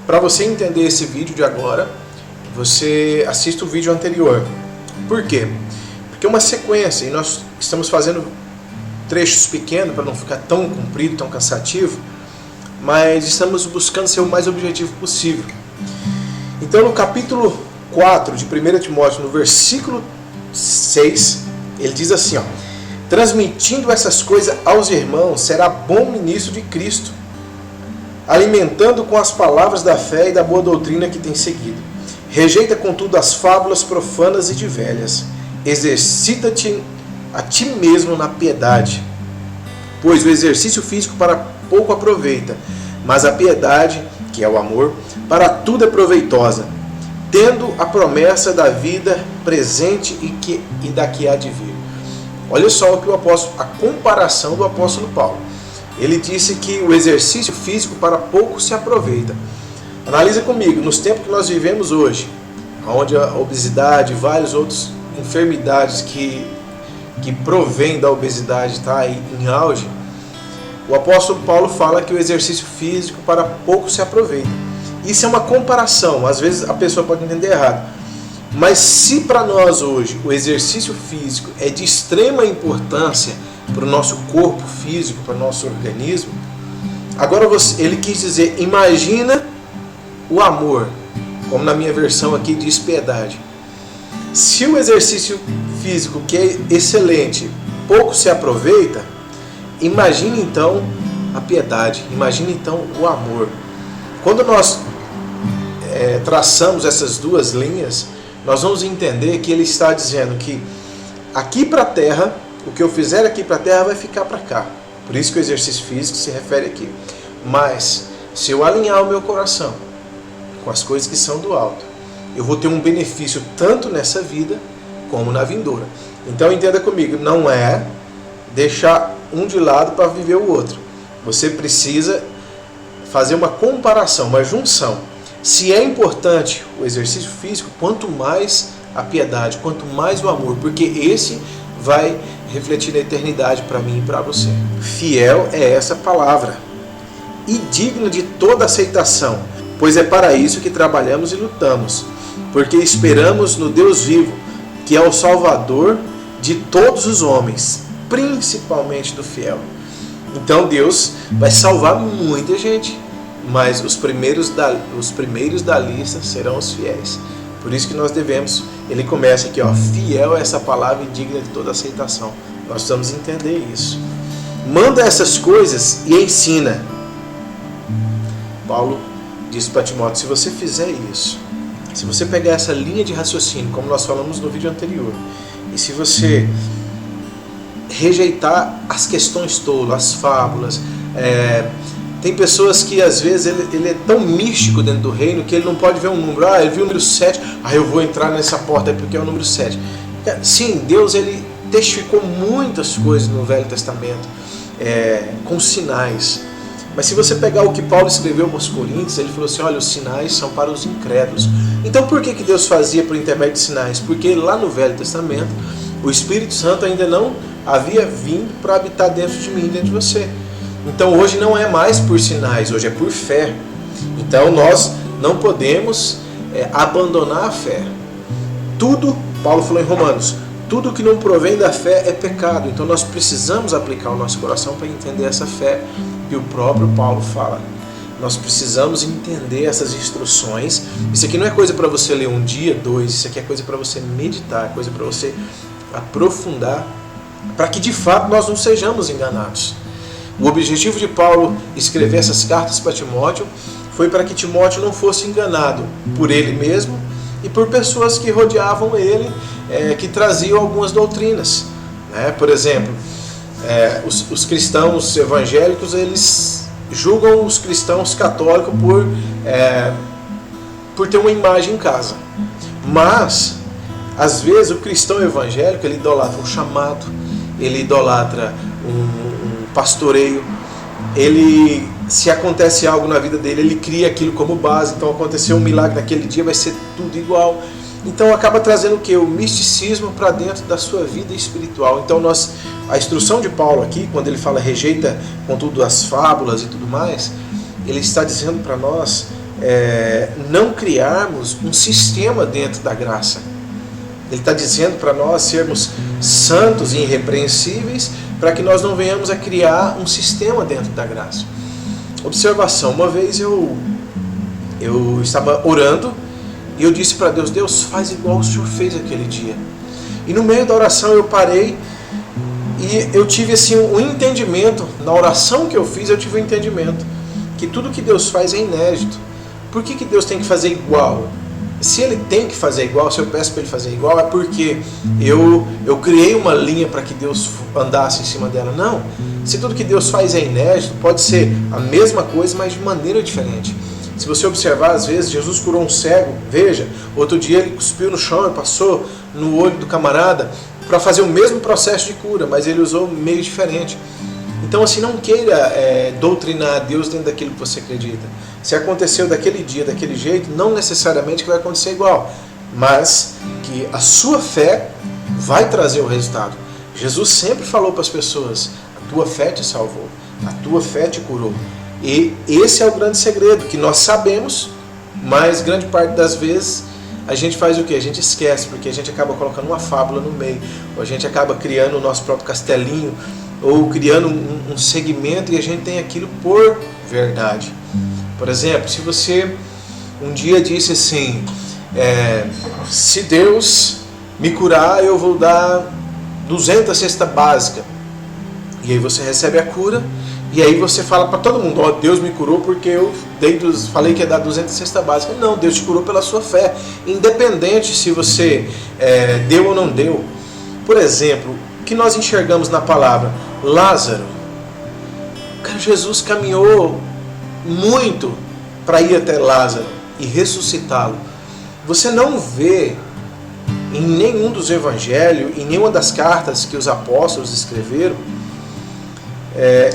para você entender esse vídeo de agora, você assista o vídeo anterior. Por quê? Porque é uma sequência e nós estamos fazendo trechos pequenos para não ficar tão comprido, tão cansativo, mas estamos buscando ser o mais objetivo possível. Então no capítulo 4 de 1 Timóteo, no versículo 6, ele diz assim, transmitindo essas coisas aos irmãos, será bom ministro de Cristo, alimentando com as palavras da fé e da boa doutrina que tem seguido. Rejeita, contudo, as fábulas profanas e de velhas. Exercita-te a ti mesmo na piedade, pois o exercício físico para pouco aproveita, mas a piedade, que é o amor, para tudo é proveitosa, tendo a promessa da vida presente e da que há de vir. Olha só o que a comparação do apóstolo Paulo. Ele disse que o exercício físico para pouco se aproveita. Analisa comigo, nos tempos que nós vivemos hoje, onde a obesidade e várias outras enfermidades que provém da obesidade está aí em auge, o apóstolo Paulo fala que o exercício físico para pouco se aproveita. Isso é uma comparação, às vezes a pessoa pode entender errado. Mas se para nós hoje o exercício físico é de extrema importância para o nosso corpo físico, para o nosso organismo, agora ele quis dizer, imagina o amor, como na minha versão aqui diz piedade. Se o exercício físico, que é excelente, pouco se aproveita, imagine então a piedade, imagine então o amor. Quando nós traçamos essas duas linhas, nós vamos entender que ele está dizendo que aqui para a terra, o que eu fizer aqui para a terra vai ficar para cá. Por isso que o exercício físico se refere aqui. Mas se eu alinhar o meu coração com as coisas que são do alto, eu vou ter um benefício tanto nessa vida como na vindoura. Então entenda comigo, não é deixar um de lado para viver o outro. Você precisa fazer uma comparação, uma junção. Se é importante o exercício físico, quanto mais a piedade, quanto mais o amor, porque esse vai refletir na eternidade para mim e para você. Fiel é essa palavra e digno de toda aceitação, pois é para isso que trabalhamos e lutamos, porque esperamos no Deus vivo, que é o Salvador de todos os homens, principalmente do fiel. Então Deus vai salvar muita gente, mas os primeiros da lista serão os fiéis. Por isso que nós devemos, ele começa aqui, fiel é essa palavra e digna de toda aceitação. Nós precisamos entender isso. Manda essas coisas e ensina. Paulo disse para Timóteo, se você fizer isso, se você pegar essa linha de raciocínio, como nós falamos no vídeo anterior, e se você rejeitar as questões tolas, as fábulas, tem pessoas que às vezes ele é tão místico dentro do reino que ele não pode ver um número. Ele viu o número 7, eu vou entrar nessa porta porque é o número 7. Sim, Deus ele testificou muitas coisas no Velho Testamento, com sinais. Mas se você pegar o que Paulo escreveu para os Coríntios, ele falou assim, olha, os sinais são para os incrédulos. Então por que Deus fazia por intermédio de sinais? Porque lá no Velho Testamento, o Espírito Santo ainda não havia vindo para habitar dentro de mim, dentro de você. Então hoje não é mais por sinais, hoje é por fé. Então nós não podemos abandonar a fé. Tudo, Paulo falou em Romanos, tudo que não provém da fé é pecado. Então nós precisamos aplicar o nosso coração para entender essa fé que o próprio Paulo fala. Nós precisamos entender essas instruções. Isso aqui não é coisa para você ler um dia, dois, isso aqui é coisa para você meditar, é coisa para você aprofundar, para que de fato nós não sejamos enganados. O objetivo de Paulo escrever essas cartas para Timóteo foi para que Timóteo não fosse enganado por ele mesmo e por pessoas que rodeavam ele, que traziam algumas doutrinas. Por exemplo, os cristãos evangélicos, eles julgam os cristãos católicos por ter uma imagem em casa. Mas, às vezes, o cristão evangélico, ele idolatra um chamado, ele idolatra um pastoreio, se acontece algo na vida dele, ele cria aquilo como base. Então aconteceu um milagre naquele dia, vai ser tudo igual. Então acaba trazendo o que? O misticismo para dentro da sua vida espiritual. Então a instrução de Paulo aqui, quando ele fala rejeita contudo as fábulas e tudo mais, ele está dizendo para nós não criarmos um sistema dentro da graça. Ele está dizendo para nós sermos santos e irrepreensíveis, para que nós não venhamos a criar um sistema dentro da graça. Observação, uma vez eu estava orando e eu disse para Deus: Deus, faz igual o Senhor fez aquele dia. E no meio da oração eu parei e eu tive assim um entendimento. Na oração que eu fiz, eu tive um entendimento que tudo que Deus faz é inédito. Por que Deus tem que fazer igual? Se Ele tem que fazer igual, se eu peço para Ele fazer igual, é porque eu criei uma linha para que Deus andasse em cima dela. Não. Se tudo que Deus faz é inédito, pode ser a mesma coisa, mas de maneira diferente. Se você observar, às vezes, Jesus curou um cego. Veja, outro dia Ele cuspiu no chão e passou no olho do camarada para fazer o mesmo processo de cura, mas Ele usou um meio diferente. Então, assim, não queira doutrinar a Deus dentro daquilo que você acredita. Se aconteceu daquele dia, daquele jeito, não necessariamente que vai acontecer igual, mas que a sua fé vai trazer o resultado. Jesus sempre falou para as pessoas: a tua fé te salvou, a tua fé te curou. E esse é o grande segredo, que nós sabemos, mas grande parte das vezes a gente faz o quê? A gente esquece, porque a gente acaba colocando uma fábula no meio, ou a gente acaba criando o nosso próprio castelinho, ou criando um segmento, e a gente tem aquilo por verdade. Por exemplo, se você um dia disse assim: se Deus me curar, eu vou dar 200 cestas básicas. E aí você recebe a cura, e aí você fala para todo mundo: ó, Deus me curou porque eu falei que ia dar 200 cestas básicas. Não, Deus te curou pela sua fé, independente se você deu ou não deu. Por exemplo, o que nós enxergamos na palavra? Lázaro. Cara, Jesus caminhou muito para ir até Lázaro e ressuscitá-lo. Você não vê em nenhum dos evangelhos, em nenhuma das cartas que os apóstolos escreveram,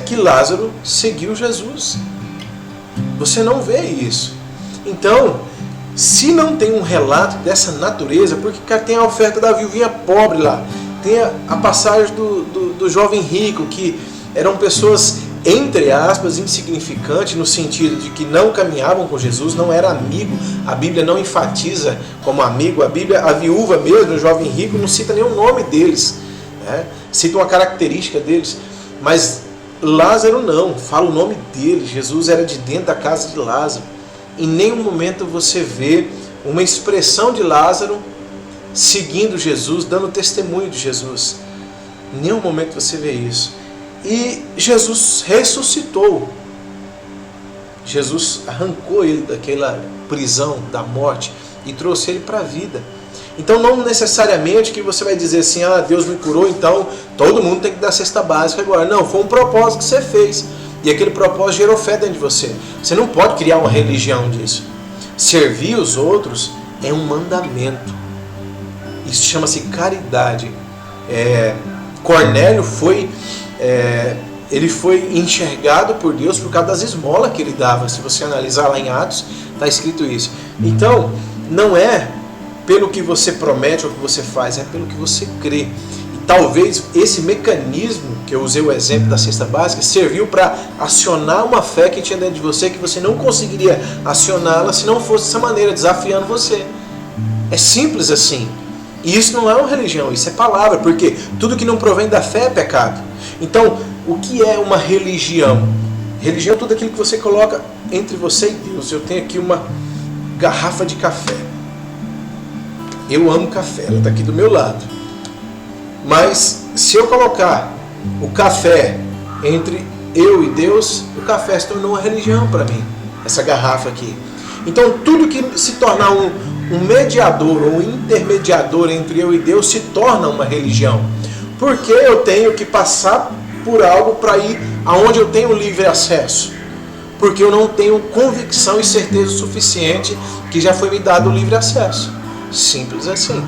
que Lázaro seguiu Jesus. Você não vê isso. Então, se não tem um relato dessa natureza, porque tem a oferta da viuvinha pobre lá, tem a passagem do jovem rico, que eram pessoas, entre aspas, insignificantes, no sentido de que não caminhavam com Jesus, não era amigo. A Bíblia não enfatiza como amigo. A viúva mesmo, o jovem rico, não cita nenhum nome deles, né? Cita uma característica deles, mas Lázaro não, fala o nome dele. Jesus era de dentro da casa de Lázaro. Em nenhum momento você vê uma expressão de Lázaro seguindo Jesus, dando testemunho de Jesus. Em nenhum momento você vê isso. E Jesus ressuscitou. Jesus arrancou ele daquela prisão da morte e trouxe ele para a vida. Então não necessariamente que você vai dizer assim: ah, Deus me curou, então todo mundo tem que dar cesta básica agora. Não, foi um propósito que você fez. E aquele propósito gerou fé dentro de você. Você não pode criar uma religião disso. Servir os outros é um mandamento. Isso chama-se caridade. Cornélio ele foi enxergado por Deus por causa das esmolas que ele dava. Se você analisar lá em Atos, está escrito isso. Então, não é pelo que você promete ou que você faz, é pelo que você crê. E talvez esse mecanismo, que eu usei o exemplo da cesta básica, serviu para acionar uma fé que tinha dentro de você, que você não conseguiria acioná-la se não fosse dessa maneira, desafiando você. É simples assim. E isso não é uma religião, isso é palavra, porque tudo que não provém da fé é pecado. Então, o que é uma religião? Religião é tudo aquilo que você coloca entre você e Deus. Eu tenho aqui uma garrafa de café. Eu amo café, ela está aqui do meu lado. Mas se eu colocar o café entre eu e Deus, o café se tornou uma religião para mim, essa garrafa aqui. Então tudo que se tornar um mediador ou um intermediador entre eu e Deus se torna uma religião. Porque eu tenho que passar por algo para ir aonde eu tenho livre acesso. Porque eu não tenho convicção e certeza suficiente que já foi me dado o livre acesso. Simples assim.